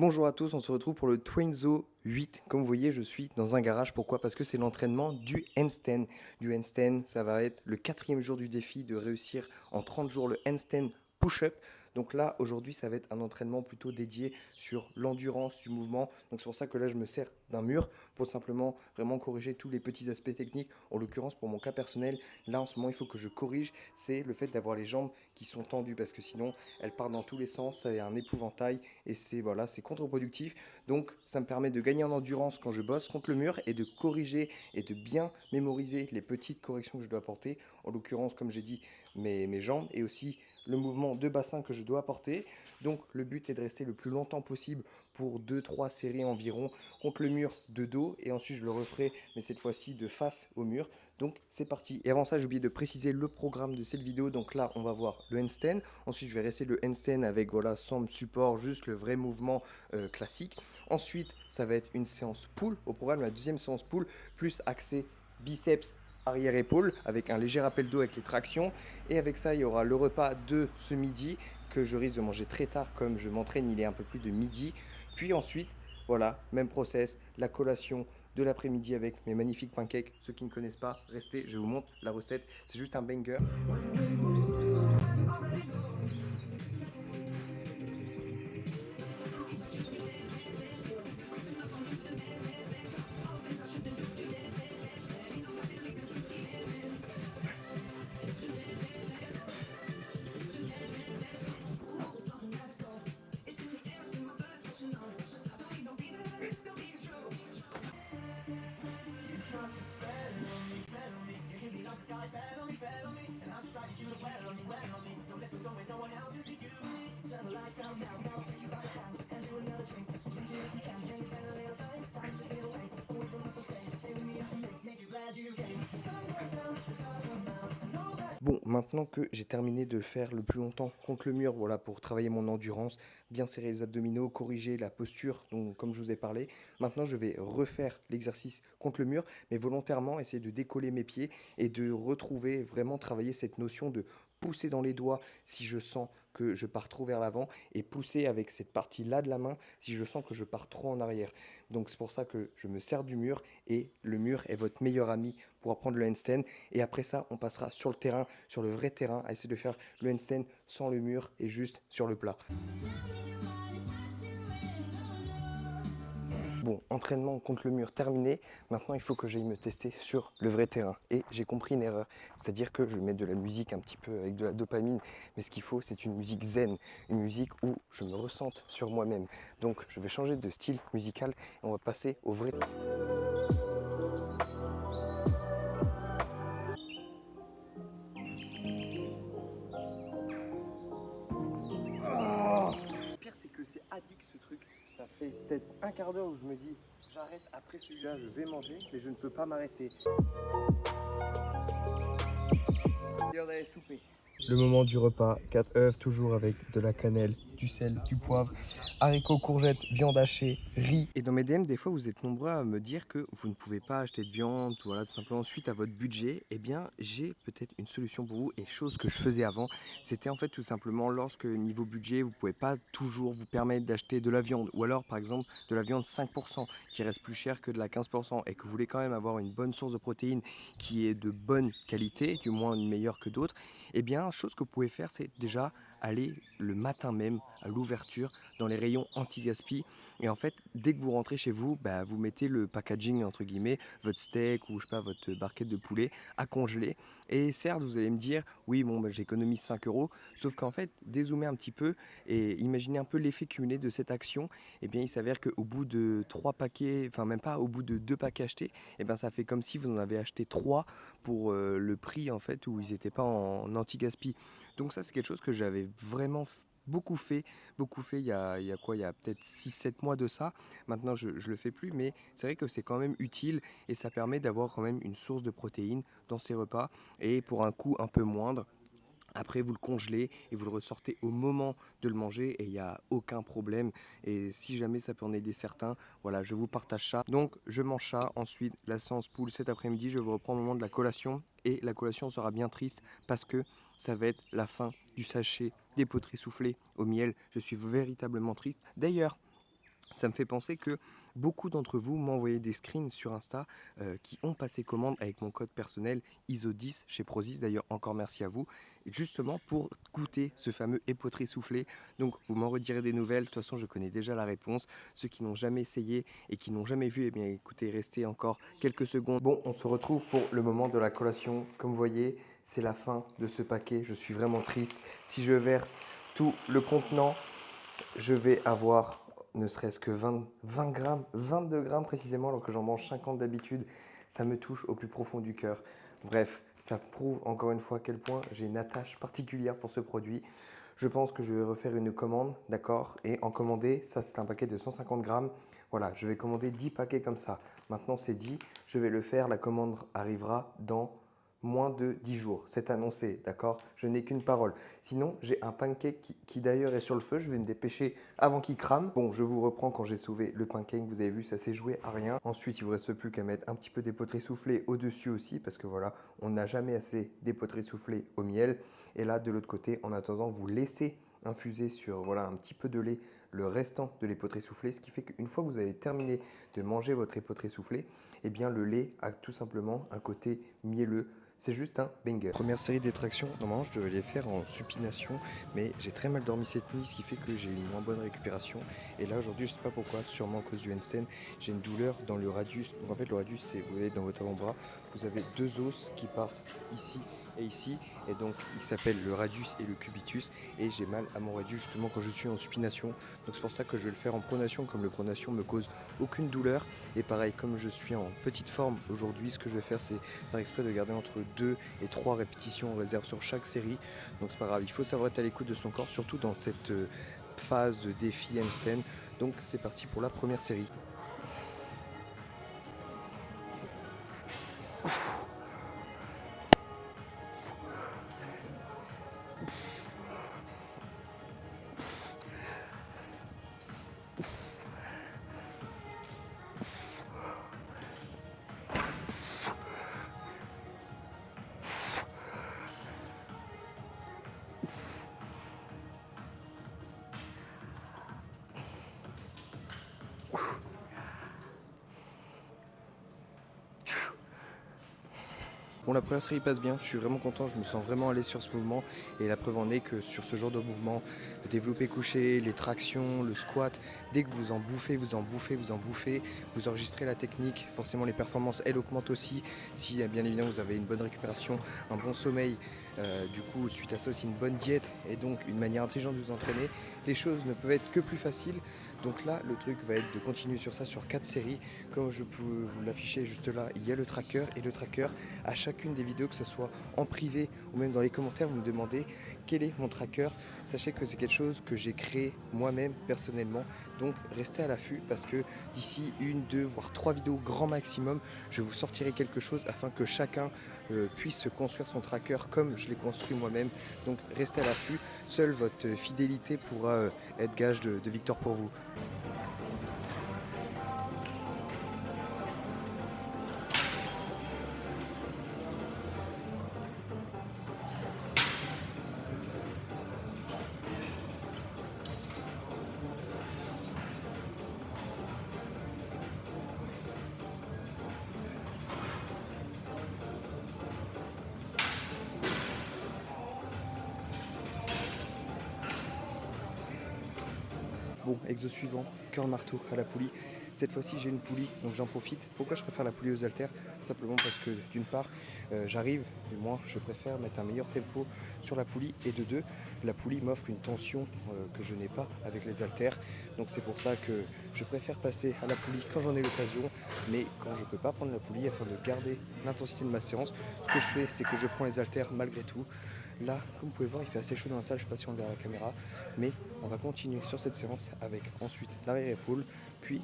Bonjour à tous, on se retrouve pour le Twinzo 8. Comme vous voyez, je suis dans un garage. Pourquoi? Parce que c'est l'entraînement du handstand. Du handstand, ça va être le quatrième jour du défi de réussir en 30 jours le handstand push-up. Donc là, aujourd'hui, ça va être un entraînement plutôt dédié sur l'endurance du mouvement. Donc c'est pour ça que là, je me sers d'un mur pour simplement vraiment corriger tous les petits aspects techniques. En l'occurrence, pour mon cas personnel, là, en ce moment, il faut que je corrige, c'est le fait d'avoir les jambes qui sont tendues parce que sinon, elles partent dans tous les sens, ça est un épouvantail et c'est voilà, c'est contre-productif. Donc ça me permet de gagner en endurance quand je bosse contre le mur et de corriger et de bien mémoriser les petites corrections que je dois apporter. En l'occurrence, comme j'ai dit, mes jambes et aussi le mouvement de bassin que je dois apporter. Donc le but est de rester le plus longtemps possible pour 2-3 séries environ contre le mur de dos et ensuite je le referai mais cette fois-ci de face au mur. Donc c'est parti. Et avant ça, j'ai oublié de préciser le programme de cette vidéo. Donc là, on va voir le handstand. Ensuite, je vais rester le handstand avec voilà sans support, juste le vrai mouvement classique. Ensuite, ça va être une séance pull au programme, la deuxième séance pull, plus axé biceps arrière-épaule avec un léger rappel d'eau avec les tractions. Et avec ça, il y aura le repas de ce midi que je risque de manger très tard comme je m'entraîne, il est un peu plus de midi. Puis ensuite, voilà, même process, la collation de l'après-midi avec mes magnifiques pancakes. Ceux qui ne connaissent pas, restez, je vous montre la recette. C'est juste un banger. Bon, maintenant que j'ai terminé de faire le plus longtemps contre le mur, voilà, pour travailler mon endurance, bien serrer les abdominaux, corriger la posture, donc, comme je vous ai parlé, maintenant je vais refaire l'exercice contre le mur, mais volontairement essayer de décoller mes pieds et de retrouver, vraiment travailler cette notion de pousser dans les doigts si je sens que je pars trop vers l'avant et pousser avec cette partie-là de la main si je sens que je pars trop en arrière. Donc c'est pour ça que je me sers du mur et le mur est votre meilleur ami pour apprendre le handstand. Et après ça, on passera sur le terrain, sur le vrai terrain, à essayer de faire le handstand sans le mur et juste sur le plat. Bon, entraînement contre le mur terminé. Maintenant, il faut que j'aille me tester sur le vrai terrain. Et j'ai compris une erreur. C'est-à-dire que je vais mettre de la musique un petit peu avec de la dopamine. Mais ce qu'il faut, c'est une musique zen. Une musique où je me ressente sur moi-même. Donc, je vais changer de style musical et on va passer au vrai. Le pire, c'est que c'est addict ce truc. Ça fait peut-être un quart d'heure où je me dis j'arrête après celui-là, je vais manger, mais je ne peux pas m'arrêter. L'heure d'aller souper. Le moment du repas, 4 œufs toujours avec de la cannelle, du sel, du poivre, haricots, courgettes, viande hachée, riz. Et dans mes DM, des fois, vous êtes nombreux à me dire que vous ne pouvez pas acheter de viande, voilà, tout simplement suite à votre budget. Eh bien, j'ai peut-être une solution pour vous et chose que je faisais avant, c'était en fait tout simplement lorsque niveau budget, vous ne pouvez pas toujours vous permettre d'acheter de la viande ou alors par exemple de la viande 5% qui reste plus cher que de la 15% et que vous voulez quand même avoir une bonne source de protéines qui est de bonne qualité, du moins une meilleure que d'autres. Eh bien, chose que vous pouvez faire, c'est déjà aller le matin même à l'ouverture dans les rayons anti-gaspi. Et en fait, dès que vous rentrez chez vous, bah, vous mettez le packaging, entre guillemets, votre steak ou je sais pas, votre barquette de poulet à congeler. Et certes, vous allez me dire, oui, bon, bah, j'économise 5 euros. Sauf qu'en fait, dézoomer un petit peu et imaginer un peu l'effet cumulé de cette action, eh bien, il s'avère qu'au bout de 3 paquets, enfin même pas, au bout de 2 paquets achetés, eh bien, ça fait comme si vous en avez acheté 3 pour le prix en fait où ils n'étaient pas en anti-gaspi. Donc ça c'est quelque chose que j'avais vraiment beaucoup fait il y a quoi, il y a peut-être 6 7 mois de ça. Maintenant je le fais plus, mais c'est vrai que c'est quand même utile et ça permet d'avoir quand même une source de protéines dans ces repas et pour un coût un peu moindre. Après, vous le congelez et vous le ressortez au moment de le manger et il n'y a aucun problème. Et si jamais ça peut en aider certains, voilà, je vous partage ça. Donc, je mange ça. Ensuite, la séance pool cet après-midi, je vous reprends au moment de la collation. Et la collation sera bien triste parce que ça va être la fin du sachet des poteries soufflées au miel. Je suis véritablement triste. D'ailleurs, Ça me fait penser que beaucoup d'entre vous m'ont envoyé des screens sur Insta qui ont passé commande avec mon code personnel ISO10 chez Prozis. D'ailleurs, encore merci à vous. Et justement pour goûter ce fameux épeautré soufflé. Donc, vous m'en redirez des nouvelles. De toute façon, je connais déjà la réponse. Ceux qui n'ont jamais essayé et qui n'ont jamais vu, eh bien, écoutez, restez encore quelques secondes. Bon, on se retrouve pour le moment de la collation. Comme vous voyez, c'est la fin de ce paquet. Je suis vraiment triste. Si je verse tout le contenant, je vais avoir ne serait-ce que 20 grammes, 22 grammes précisément, alors que j'en mange 50 d'habitude. Ça me touche au plus profond du cœur. Bref, ça prouve encore une fois à quel point j'ai une attache particulière pour ce produit. Je pense que je vais refaire une commande, d'accord? Et en commander, ça c'est un paquet de 150 grammes. Voilà, je vais commander 10 paquets comme ça. Maintenant c'est dit, je vais le faire. La commande arrivera dans moins de 10 jours, c'est annoncé, d'accord? Je n'ai qu'une parole. Sinon, j'ai un pancake qui d'ailleurs est sur le feu, je vais me dépêcher avant qu'il crame. Bon, je vous reprends quand j'ai sauvé le pancake, vous avez vu, ça s'est joué à rien. Ensuite, il ne vous reste plus qu'à mettre un petit peu d'épeautré soufflé au-dessus aussi, parce que voilà, on n'a jamais assez d'épeautré soufflé au miel. Et là, de l'autre côté, en attendant, vous laissez infuser sur voilà, un petit peu de lait le restant de l'épeautré soufflé, ce qui fait qu'une fois que vous avez terminé de manger votre épeautré soufflé, eh bien le lait a tout simplement un côté mielleux. C'est juste un banger. Première série d'extractions, normalement je devais les faire en supination, mais j'ai très mal dormi cette nuit, ce qui fait que j'ai une moins bonne récupération. Et là aujourd'hui, je ne sais pas pourquoi, sûrement à cause du handstand, j'ai une douleur dans le radius. Donc en fait le radius, c'est, vous voyez, dans votre avant-bras, vous avez deux os qui partent ici et ici, et donc il s'appelle le radius et le cubitus, et j'ai mal à mon radius justement quand je suis en supination. Donc c'est pour ça que je vais le faire en pronation, comme le pronation me cause aucune douleur. Et pareil, comme je suis en petite forme aujourd'hui, ce que je vais faire, c'est faire exprès de garder entre 2 et 3 répétitions en réserve sur chaque série. Donc c'est pas grave, il faut savoir être à l'écoute de son corps, surtout dans cette phase de défi handstand. Donc c'est parti pour la première série. Bon, la première série passe bien, je suis vraiment content, je me sens vraiment à l'aise sur ce mouvement, et la preuve en est que sur ce genre de mouvement, le développé couché, les tractions, le squat, dès que vous en bouffez, vous enregistrez la technique, forcément les performances elles augmentent aussi, si bien évidemment vous avez une bonne récupération, un bon sommeil, du coup suite à ça aussi une bonne diète et donc une manière intelligente de vous entraîner, les choses ne peuvent être que plus faciles. Donc là, le truc va être de continuer sur ça sur 4 séries. Comme je peux vous l'afficher juste là, il y a le tracker. Et le tracker, à chacune des vidéos, que ce soit en privé ou même dans les commentaires, vous me demandez quel est mon tracker. Sachez que c'est quelque chose que j'ai créé moi-même personnellement. Donc restez à l'affût parce que d'ici 1, 2, voire 3 vidéos grand maximum, je vous sortirai quelque chose afin que chacun puisse se construire son tracker comme je l'ai construit moi-même. Donc restez à l'affût. Seule votre fidélité pourra être gage de victoire pour vous. Bon, exo suivant, curl marteau à la poulie. Cette fois-ci j'ai une poulie, donc j'en profite. Pourquoi je préfère la poulie aux haltères? Simplement parce que d'une part, j'arrive, et moi je préfère mettre un meilleur tempo sur la poulie, et de deux, la poulie m'offre une tension que je n'ai pas avec les haltères. Donc c'est pour ça que je préfère passer à la poulie quand j'en ai l'occasion, mais quand je ne peux pas prendre la poulie, afin de garder l'intensité de ma séance, ce que je fais, c'est que je prends les haltères malgré tout. Là, comme vous pouvez voir, il fait assez chaud dans la salle, je ne sais pas si on le verra à la caméra, mais on va continuer sur cette séance avec ensuite l'arrière-épaule, puis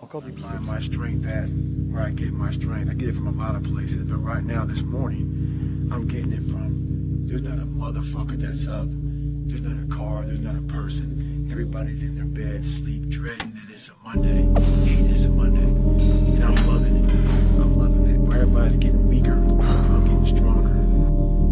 encore du biceps. My strength at where I get my strength. I get it from a lot of places, but right now this morning, I'm getting it from, there's not a motherfucker that's up, there's not a car, there's not a person. Everybody's in their bed, sleep, dreading that it's a Monday, hating it's a Monday, and I'm loving it. I'm loving it. Where everybody's getting weaker, I'm getting stronger.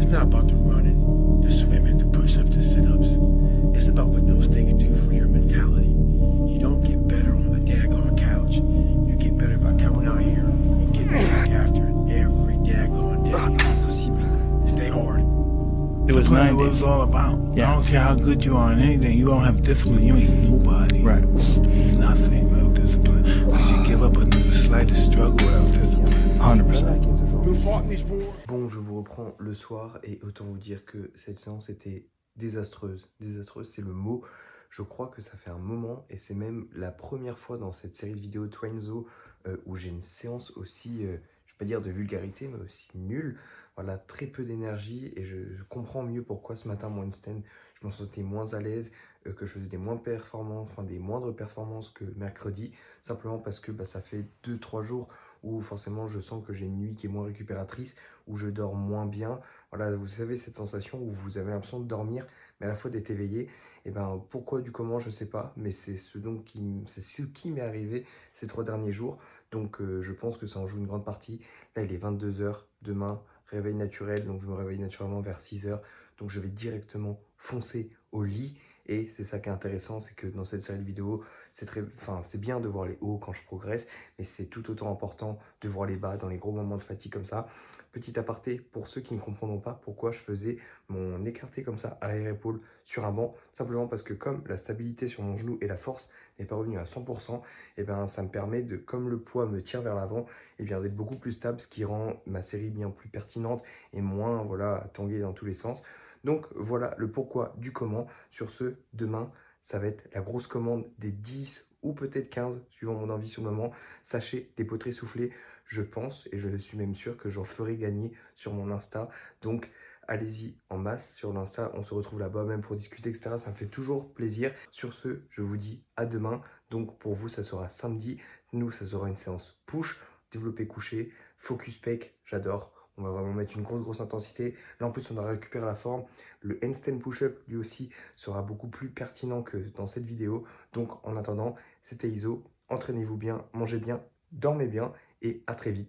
It's not about the running, the swimming, the push-ups, the sit-ups. It's about what those things do for your mentality. You don't get better on the discipline what it's all about. Yeah. I don't care how good you are in anything. You don't have discipline. You ain't nobody. Right. Nothing without discipline. Because you give up on the slightest struggle without discipline. 100%. Bon, je vous reprends le soir et autant vous dire que cette séance était désastreuse. Désastreuse, c'est le mot. Je crois que ça fait un moment et c'est même la première fois dans cette série de vidéos Trainzo où j'ai une séance aussi, je ne vais pas dire de vulgarité, mais aussi nulle. Voilà, très peu d'énergie et je comprends mieux pourquoi ce matin, mon handstand, je m'en sentais moins à l'aise, que je faisais des moindres performances que mercredi, simplement parce que ça fait 2-3 jours où forcément je sens que j'ai une nuit qui est moins récupératrice, où je dors moins bien. Voilà, vous savez cette sensation où vous avez l'impression de dormir, mais à la fois d'être éveillé. Et pourquoi du comment, je sais pas, mais c'est ce qui m'est arrivé ces 3 derniers jours. Donc je pense que ça en joue une grande partie. Là, il est 22 h demain, réveil naturel, donc je me réveille naturellement vers 6 h. Donc je vais directement foncer au lit. Et c'est ça qui est intéressant, c'est que dans cette série de vidéos, c'est bien de voir les hauts quand je progresse, mais c'est tout autant important de voir les bas dans les gros moments de fatigue comme ça. Petit aparté, pour ceux qui ne comprendront pas pourquoi je faisais mon écarté comme ça, arrière-épaule sur un banc, simplement parce que comme la stabilité sur mon genou et la force n'est pas revenue à 100%, et ça me permet de, comme le poids me tire vers l'avant, d'être beaucoup plus stable, ce qui rend ma série bien plus pertinente et moins à tanguer dans tous les sens. Donc voilà le pourquoi du comment. Sur ce, demain, ça va être la grosse commande des 10 ou peut-être 15, suivant mon envie sur le moment. Sachez, des poteries soufflées, je pense, et je suis même sûr que j'en ferai gagner sur mon Insta. Donc allez-y en masse sur l'Insta, on se retrouve là-bas même pour discuter, etc. Ça me fait toujours plaisir. Sur ce, je vous dis à demain. Donc pour vous, ça sera samedi. Nous, ça sera une séance push, développé couché, focus pec, j'adore. On va vraiment mettre une grosse intensité. Là, en plus, on aura récupéré la forme. Le handstand push-up, lui aussi, sera beaucoup plus pertinent que dans cette vidéo. Donc, en attendant, c'était Iso. Entraînez-vous bien, mangez bien, dormez bien et à très vite.